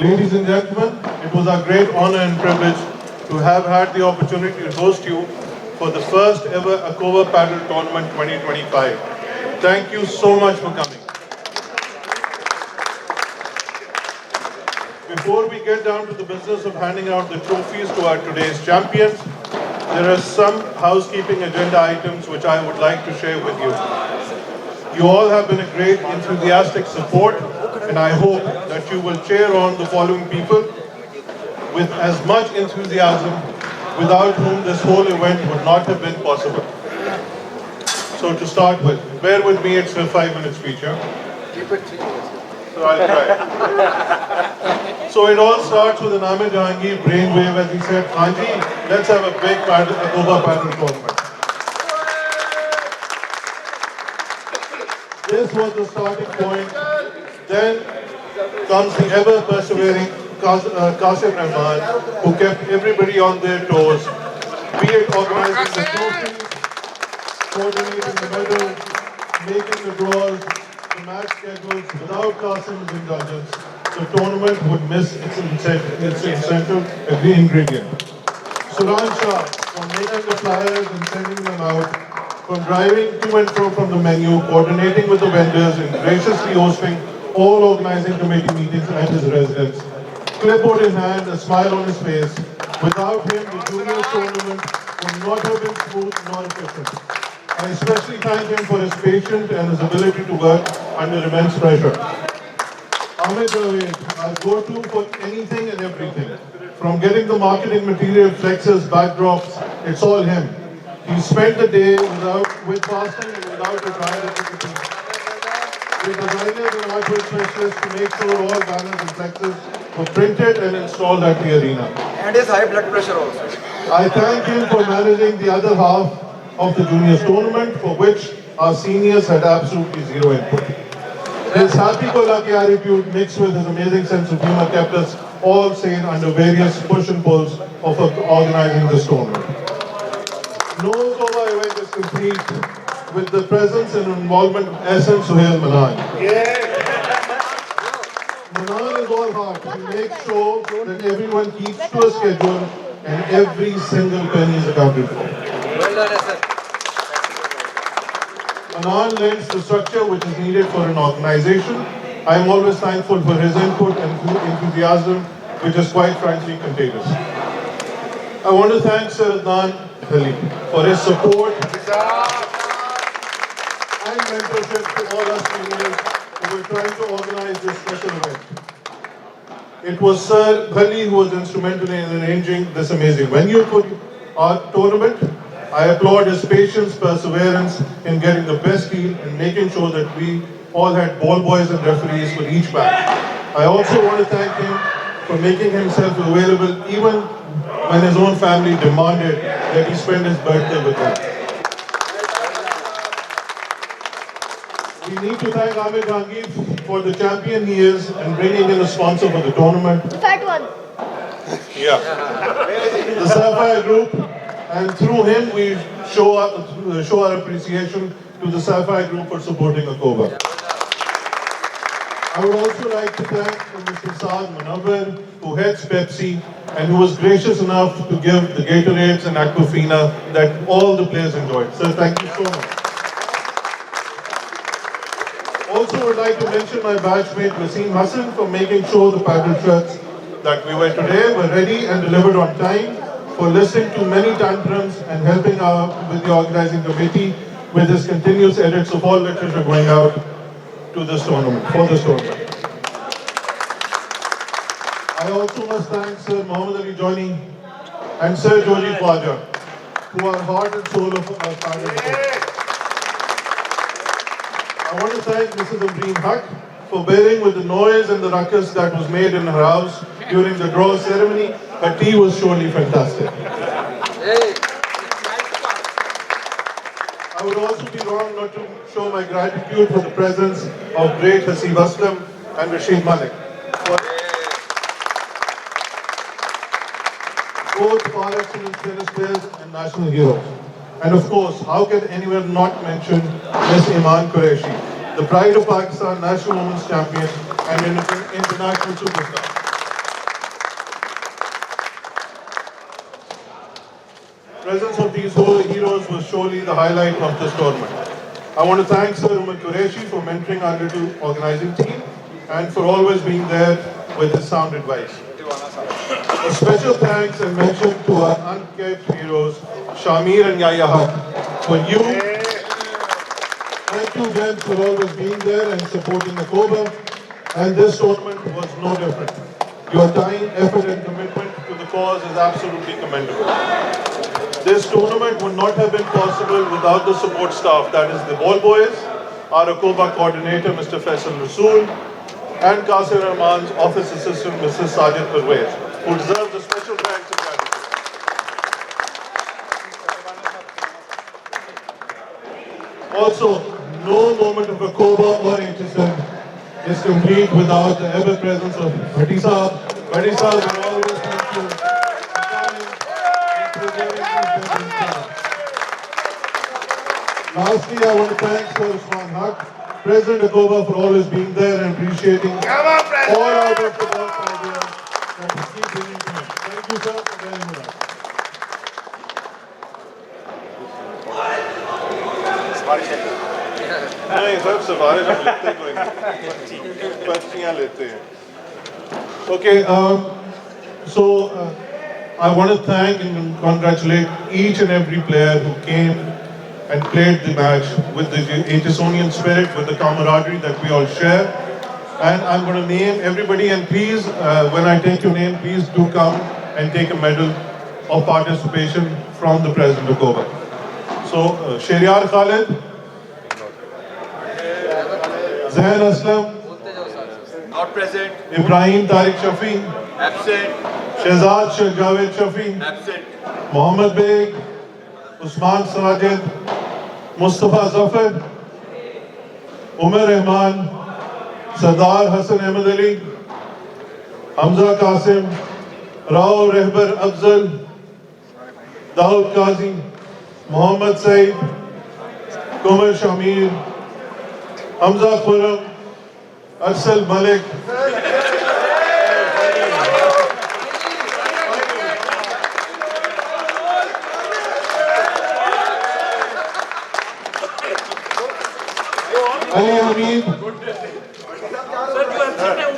Ladies and gentlemen, it was our great honor and privilege to have had the opportunity to host you for the first ever Akova Paddle Tournament 2025. Thank you so much for coming. Before we get down to the business of handing out the trophies to our today's champions, there are some housekeeping agenda items which I would like to share with you. You all have been a great, enthusiastic support, and I hope that you will cheer on the following people with as much enthusiasm, without whom this whole event would not have been possible. So to start with, bear with me, it's a 5-minute speech, yeah? Keep it 3 minutes. So I'll try. So it all starts with an Amit Jahangir brainwave as he said, Anji, let's have a big Akova paddle tournament. This was the starting point. Then comes the ever-persevering Qasim Rahman, who kept everybody on their toes, be it organizing the trophies, coordinating the medals, making the draws, the match schedules. Without Qasim's indulgence, the tournament would miss its essential ingredient. Suran Shah, from making the flyers and sending them out, from driving to and fro from the menu, coordinating with the vendors, and graciously hosting all organizing committee meetings at his residence. Clipboard in hand, a smile on his face. Without him, the junior tournament would not have been smooth nor efficient. I especially thank him for his patience and his ability to work under immense pressure. Amit Javed, our go-to for anything and everything. From getting the marketing material, flexes, backdrops, it's all him. He spent the day with fasting and without a dry repetition. With designers and artwork specialists to make sure all banners and flexes were printed and installed at the arena. And his high blood pressure also. I thank him for managing the other half of the juniors tournament, for which our seniors had absolutely zero input. His happy-go-lucky attitude mixed with his amazing sense of humor kept us all sane under various push and pulls of organizing this tournament. No Akova event is complete with the presence and involvement of S.M. Suhail Manan. Manan is all heart. He makes sure that everyone keeps to a schedule and every single penny is accounted for. Well done, sir. Manan lends the structure which is needed for an organization. I am always thankful for his input and enthusiasm, which is quite frankly contagious. I want to thank Sir Adnan Ali for his support and mentorship to all us seniors who were trying to organize this special event. It was Sir Ghali who was instrumental in arranging this amazing venue for our tournament. I applaud his patience, perseverance in getting the best deal and making sure that we all had ball boys and referees for each match. I also want to thank him for making himself available even when his own family demanded that he spend his birthday with them. We need to thank Amit Jahangir for the champion he is and bringing in a sponsor for the tournament. The fat one. Yeah. The Sapphire Group, and through him we show our appreciation to the Sapphire Group for supporting Akova. I would also like to thank Mr. Saad Munawwar, who heads Pepsi and who was gracious enough to give the Gatorades and Aquafina that all the players enjoyed. Sir, thank you so much. Also would like to mention my batchmate Wasim Hassan for making sure the paddle shirts that we wear today were ready and delivered on time, for listening to many tantrums and helping with the organizing committee with his continuous edits of all literature going out to this tournament, for this tournament. I also must thank Sir Muhammad Ali Joini and Sir Joji Khwaja, who are heart and soul of our paddle. I want to thank Mrs. Ambreen Haq for bearing with the noise and the ruckus that was made in her house during the draw ceremony. Her tea was surely fantastic. I would also be wrong not to show my gratitude for the presence of great Hasib Aslam and Rashid Malik, both par excellence tennis players and national heroes. And of course, how can anyone not mention Miss Iman Qureshi, the pride of Pakistan, national women's champion, and international superstar. Presence of these heroes was surely the highlight of this tournament. I want to thank Sir Umar Qureshi for mentoring our little organizing team and for always being there with his sound advice. A special thanks and mention to our uncapped heroes, Shamir and Yahya Haq, for you. Thank you, gents, for always being there and supporting Akoba. And this tournament was no different. Your time, effort, and commitment to the cause is absolutely commendable. This tournament would not have been possible without the support staff, that is the ball boys, our Akoba coordinator, Mr. Faisal Rasool, and Qasir Rahman's office assistant, Mrs. Sajid Parvez, who deserves a special thanks and gratitude. Also, no moment of Akoba or HSM is complete without the ever presence of Bhatti Saab. Bhatti Saab will always thank you for coming and preserving this veteran staff. Lastly, I want to thank Sir Usman Haq, President Akoba, for always being there and appreciating all our best of our ideas that we keep bringing to him. Thank you, sir, for bearing with us. नहीं सब सिफारिश हम लिखते कोई नहीं पर्चियाँ लेते हैं. Okay, so I want to thank and congratulate each and every player who came and played the match with the HSonian spirit, with the camaraderie that we all share. And I'm going to name everybody, and please, when I take your name, please do come and take a medal of participation from the President of Akoba. So, Shehryar Khalid, Zain Aslam, Not present. Ibrahim Tariq Shafi, Absent. Shehzad Shah Javed Shafi, Absent. Mohammad Beg, Usman Sajid, Mustafa Zafar, Umar Rahman, Sardar Hassan Ahmed Ali, Hamza Qasim, Rao Rehbar Afzal, Daud Qazi, Muhammad Said, Kumar Shamir, Hamza Khurram, Arsal Malik,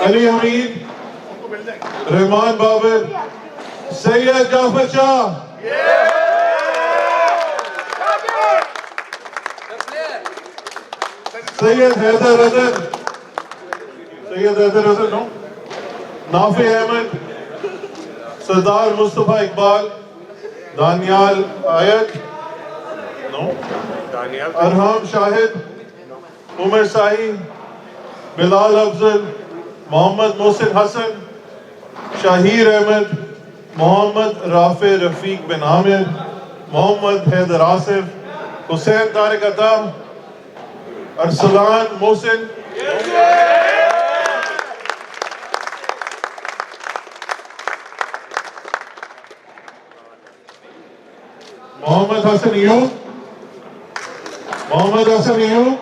Ali Hamid, Rahman Babir, Sayyid Jafar Shah, Sayyid Haider Azhar, no? Nafi Ahmed, Sardar Mustafa Iqbal, Danial Ayat, no? Arham Shahid, Umar Sahi, Bilal Afzal, Mohammad Mohsin Hassan, Shahir Ahmed, Mohammad Rafi Rafiq bin Amir, Mohammad Haider Asif, Hussain Tariq Atam, Arsalan Mohsin, Mohammad Hassan Ayub, Mohammad Hassan Ayub,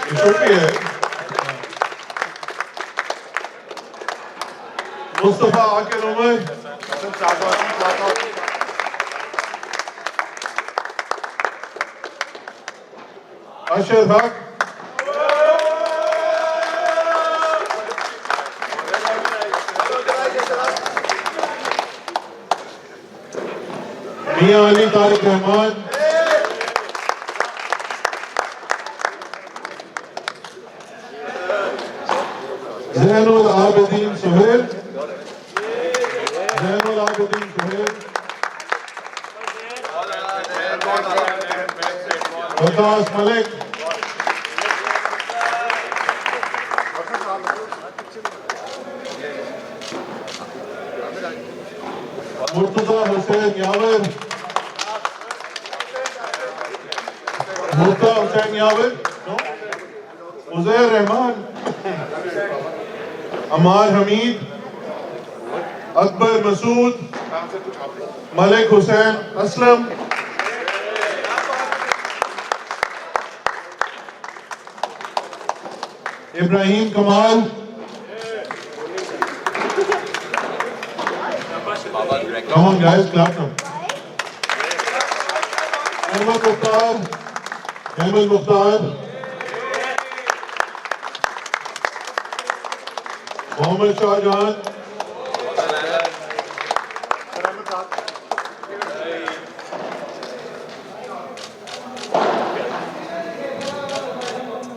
you should be here. Mustafa Akil Umar, Ashar Haq, Mia Ali Tariq Rahman, Zainul Abidin Suhail, Zainul Abidin Suhail, Waqas Malik, Murtaza Hussain Yawar, Murtaza Hussain Yawar, no? Uzair Rahman, Amar Hamid, Akbar Masood, Malik Hussain Aslam, Ibrahim Kamal, Come on guys, clap them. Ahmed Mukhtar. Ahmed Mukhtar. Mohammed Shahjahan.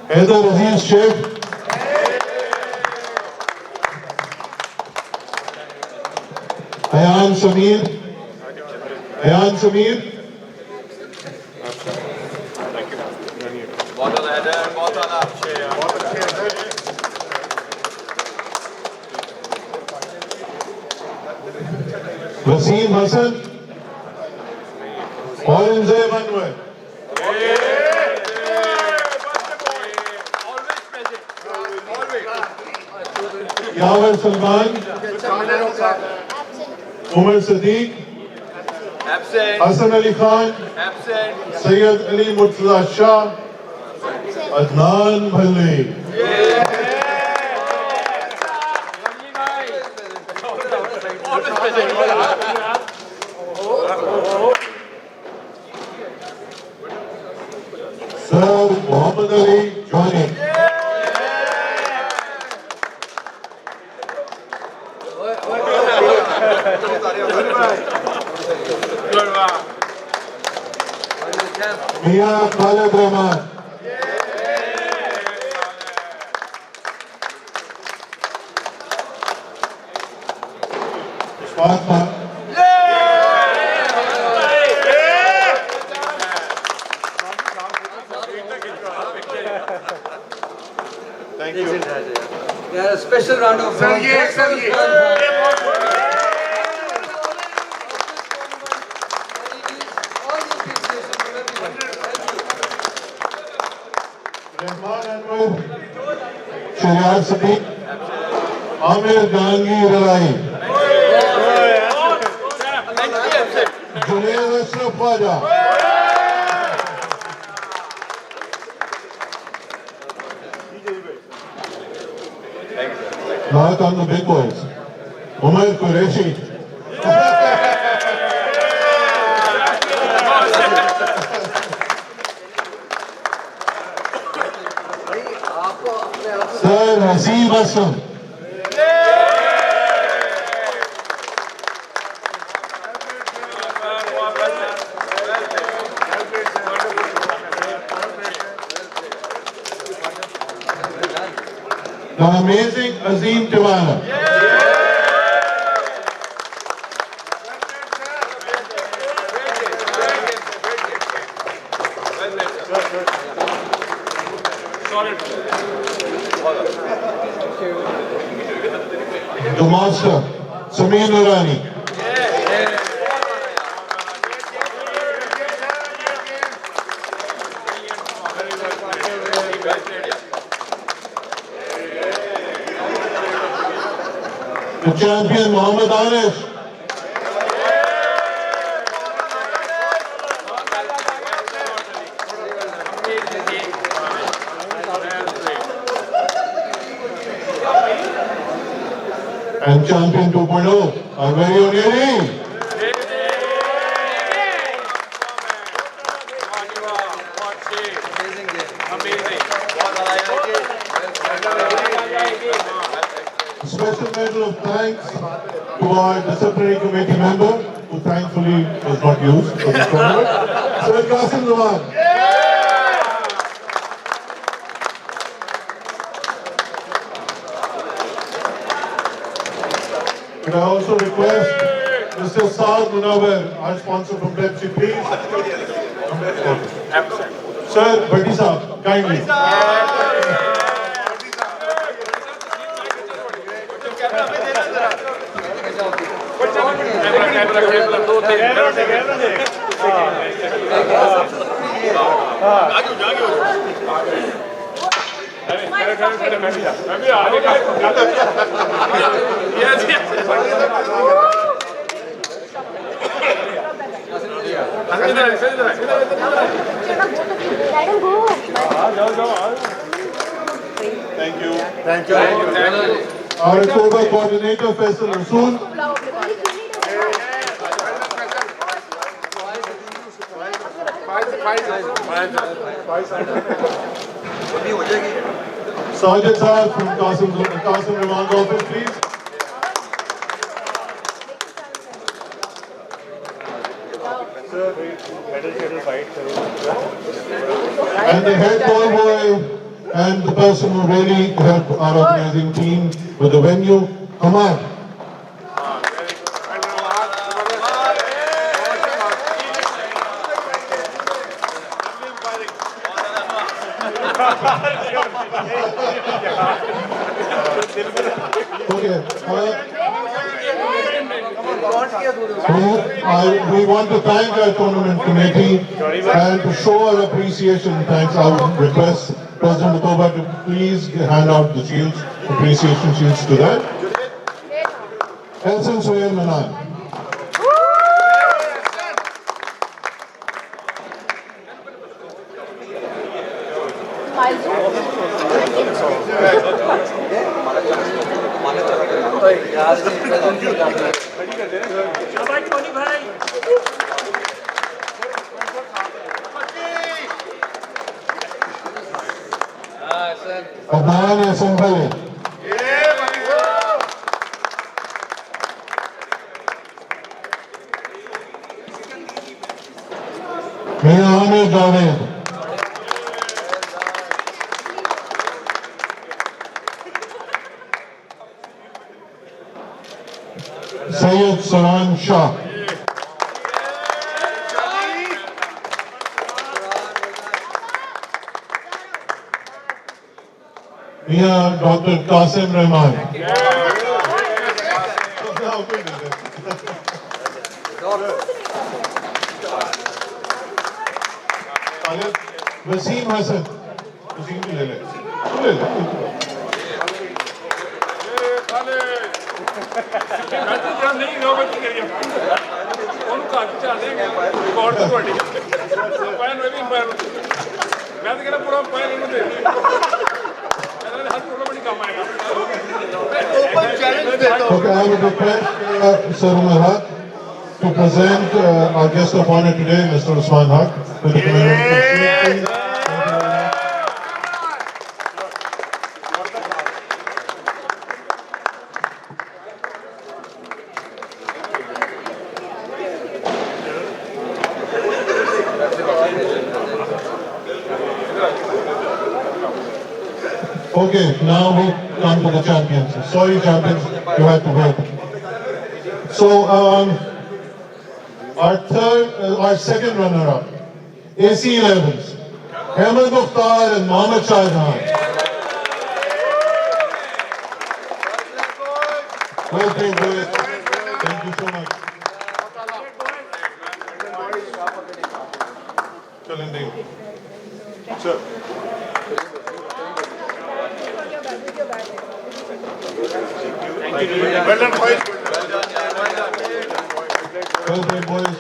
Haider Aziz Sheikh. Ayan Samir. Ayan Samir. बहुत वाला header, बहुत वाला Wasim Hassan. Aurangzeb Anwar. always present. Always. Yawer Salman. Umar Sadiq. Absent. Hassan Ali Khan. Absent. Sayyid Ali Murtaza Shah. Adnan Bhalli. Always present. Sir Muhammad Ali joining. Mia Khalid Rahman. Ishfaq Khan. Thank you. Yeah, a special round of applause. Rahman Anwar. Shariat Sadiq. Amir Jahangir Rai. Junaid Ashraf Khwaja. Now come the big boys. Umar Qureshi. Sir Haseeb Aslam. The amazing Azim Tiwara. The master, Samir Nurani. The champion, Mohammad Anish. And champion 2.0, our very own Eddie. A special medal of thanks to our disciplinary committee member, who thankfully was not used for this tournament, Sir Qasim Zaman. Could I also request Mr. Saad Munawar, our sponsor from Pepsi, please? Sir, Bhatti Saab, kindly. Thank you. Thank you. Our October coordinator, Faisal Rasool. Sajid Sahab from Qasim Rahman's office, please. And the head ball boy and the person who really helped our organizing team with the venue, come on. Okay. We want to thank our tournament committee and to show our appreciation and thanks. I would request President Mutoba to please hand out the shields, appreciation shields to that. Elson Sohail Manan. Adnan Assembly. Mia Amir Javed. Sayyid Saran Shah. Mia Dr. Qasim Rahman. Wasim Hassan. Wasim भी ले ले. ले ले. नहीं नौबत करिए ਉਹਨੂੰ ਘਰ ਪਹੁੰਚਾ ਦੇਂਗੇ ਰਿਕਾਰਡ ਤੇ ਤੁਹਾਡੀ ਪੈਨ ਵੀ ਮੈਂ ਤਾਂ ਕਹਿੰਦਾ ਪੂਰਾ ਪੈਨ ਇਹਨੂੰ ਦੇ ਦੇ ਇਹਨਾਂ ਹਰ ਟੂਰਨਾਮੈਂਟ ਕੰਮ ਆਏਗਾ ਓਪਨ ਚੈਲੰਜ ਦੇ ਦੋ Okay, I would request Sir Umar Haq to present our guest of honor today, Mr. Usman Haq, with the commemorative. Okay, now we come to the champions. Sorry, champions, you had to wait. So, our second runner-up, AC11s, Ahmed Mukhtar and Mohammad Shahjahan. Well played, boys. Thank you so much. Challenging. Sir. well done boys Well played, boys.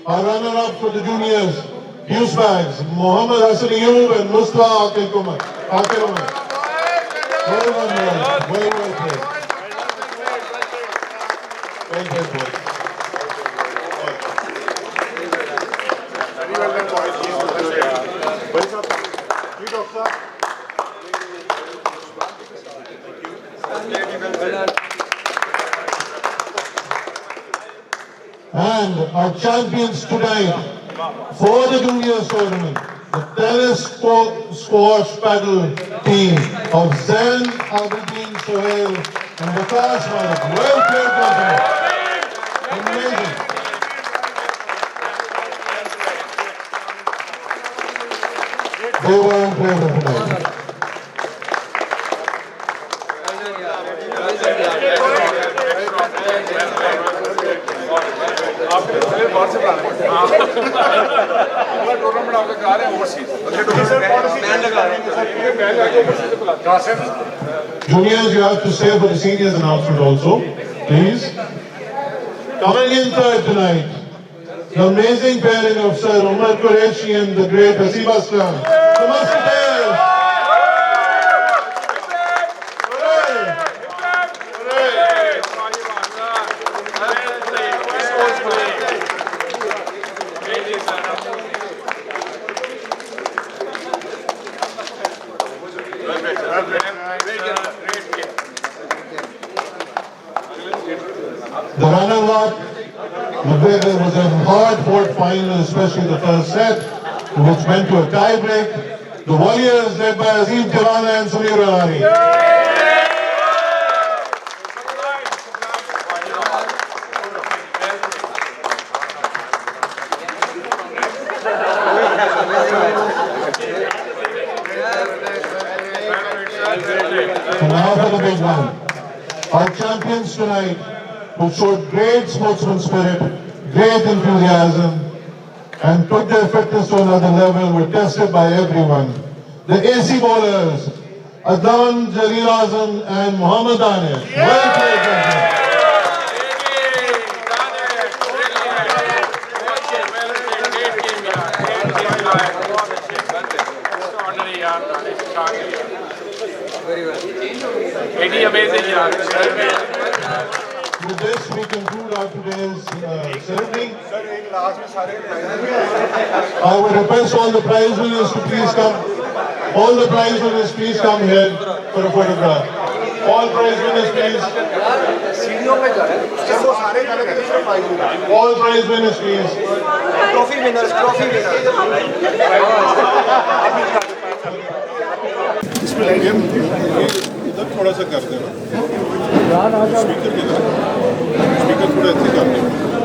Our runner-up for the juniors, Deuce Bags, Mohammed Hassan Ayub and Mustafa Akil Kumar. Well done, boys. Well played. Well played, boys. very well done boys very sir you doctor And our champions tonight for the juniors tournament, the tennis squash paddle team of Zain Abedin Sohail and Vikas Malik. Well played, gentlemen. Amazing. They were incredible tonight. आपके पहले बाहर से बुला रहे हैं tournament आपका करा रहे हैं ओवरसीज बैन लगा रहे हैं बैन लगा के ओवरसीज से बुलाते हैं Juniors, you have to stay for the seniors announcement also, please. Coming in third tonight, the amazing pairing of Sir Umar Qureshi and the great Hasib Aslam. The Musketeers! The runner-up was a hard-fought final, especially the first set, which went to a tie-break. The Warriors, led by Azim Tirana and Samir Rani. And now for the big one. Our champions tonight, who showed great sportsman spirit, great enthusiasm, and took their fitness to another level, were tested by everyone. The AC bowlers, Adnan Jalil Azam and Muhammad Danish. Well played, gentlemen. Very well. Amazing, yaar. With this, we conclude our today's ceremony. I would request all the prize winners to please come. All the prize winners, please come here for a photograph. All prize winners, please. All prize winners, please. Trophy winners, trophy इधर थोड़ा सा कर देना speaker थोड़ा अच्छे कर देना